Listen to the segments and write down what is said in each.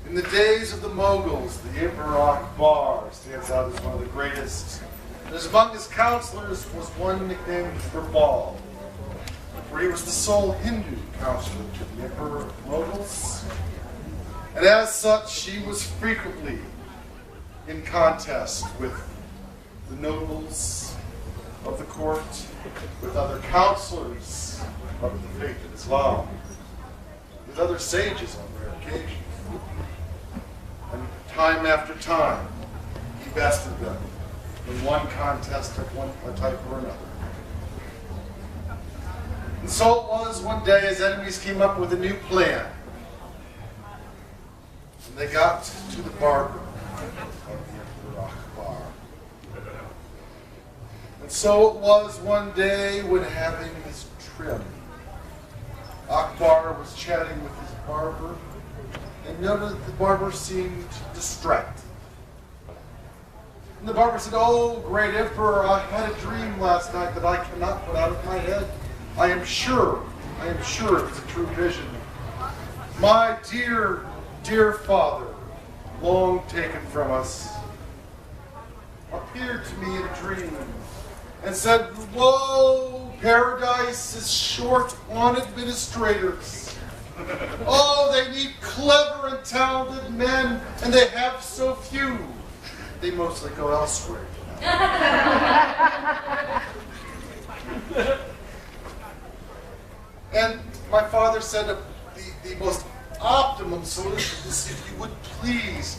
In the days of the Mughals, the Emperor Akbar stands out as one of the greatest. And among his counselors was one nicknamed Birbal, for he was the sole Hindu counselor to the Emperor of the Mughals. And as such, he was frequently in contest with the nobles of the court, with other counselors of the faith of Islam, with other sages on rare occasions. And time after time, he bested them in one contest of one type or another. And so it was one day his enemies came up with a new plan. And they got to the barber of the Emperor Akbar. And so it was one day when having his trim, Akbar was chatting with his barber and noted that the barber seemed distracted. And the barber said, "Oh, great emperor, I had a dream last night that I cannot put out of my head. I am sure it was a true vision. My dear, dear father, long taken from us, appeared to me in a dream and said, 'Whoa, paradise is short on administrators. Oh, they need clever and talented men, and they have so few. They mostly go elsewhere.'" And my father said the most optimum solution is if you would please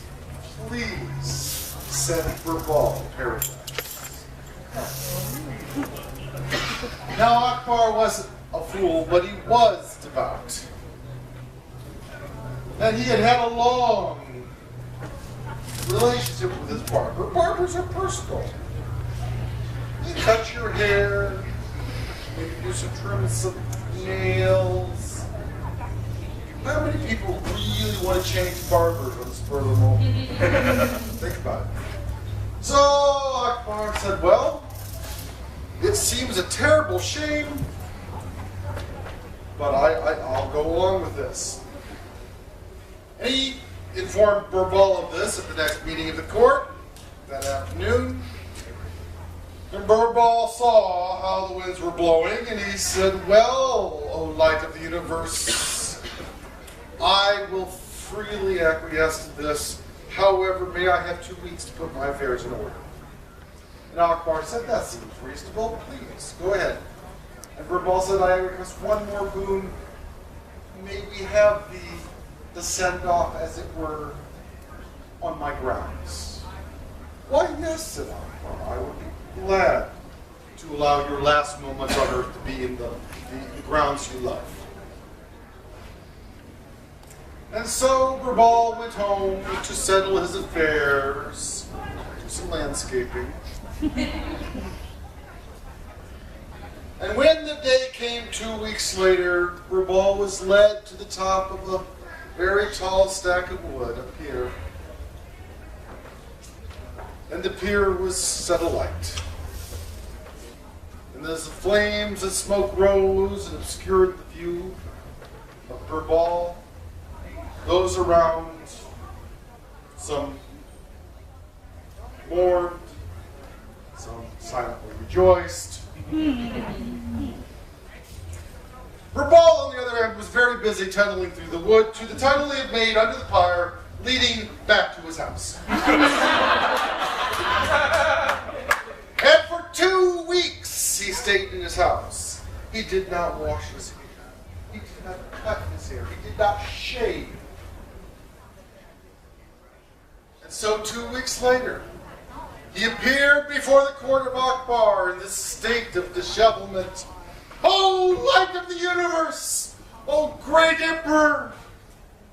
send Birbal paradise. Now Akbar wasn't a fool, but he was devout. And he had a long relationship with his barber. Barbers are personal. You cut your hair, maybe do some trims, some nails. How many people really want to change barbers on the spur of the moment? Think about it. So Akbar said, "Well, it seems a terrible shame, but I'll go along with this." And he informed Birbal of this at the next meeting of the court that afternoon. And Birbal saw how the winds were blowing, and he said, "Well, O light of the universe, I will freely acquiesce to this. However, may I have 2 weeks to put my affairs in order?" And Akbar said, "That seems reasonable. Please, go ahead." And Birbal said, "I request one more boon. May we have the send-off, as it were, on my grounds?" "Why, yes," said Akbar. "I would be glad to allow your last moments on earth to be in the grounds you love." And so Birbal went home to settle his affairs, do some landscaping. And when the day came 2 weeks later, Birbal was led to the top of a very tall stack of wood, a pier. And the pier was set alight. And as the flames and smoke rose and obscured the view of Birbal, those around, some mourned, some silently rejoiced. Birbal, on the other hand, was very busy tunneling through the wood to the tunnel he had made under the pyre, leading back to his house. And for 2 weeks he stayed in his house. He did not wash his hair. He did not cut his hair. He did not shave. And so 2 weeks later, he appeared before the court of Akbar in this state of dishevelment. "Oh, light of the universe! Oh, great emperor!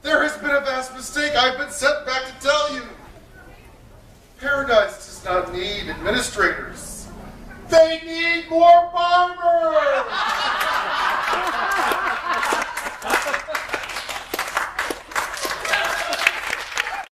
There has been a vast mistake. I've been sent back to tell you. Paradise does not need administrators. They need more barbers!"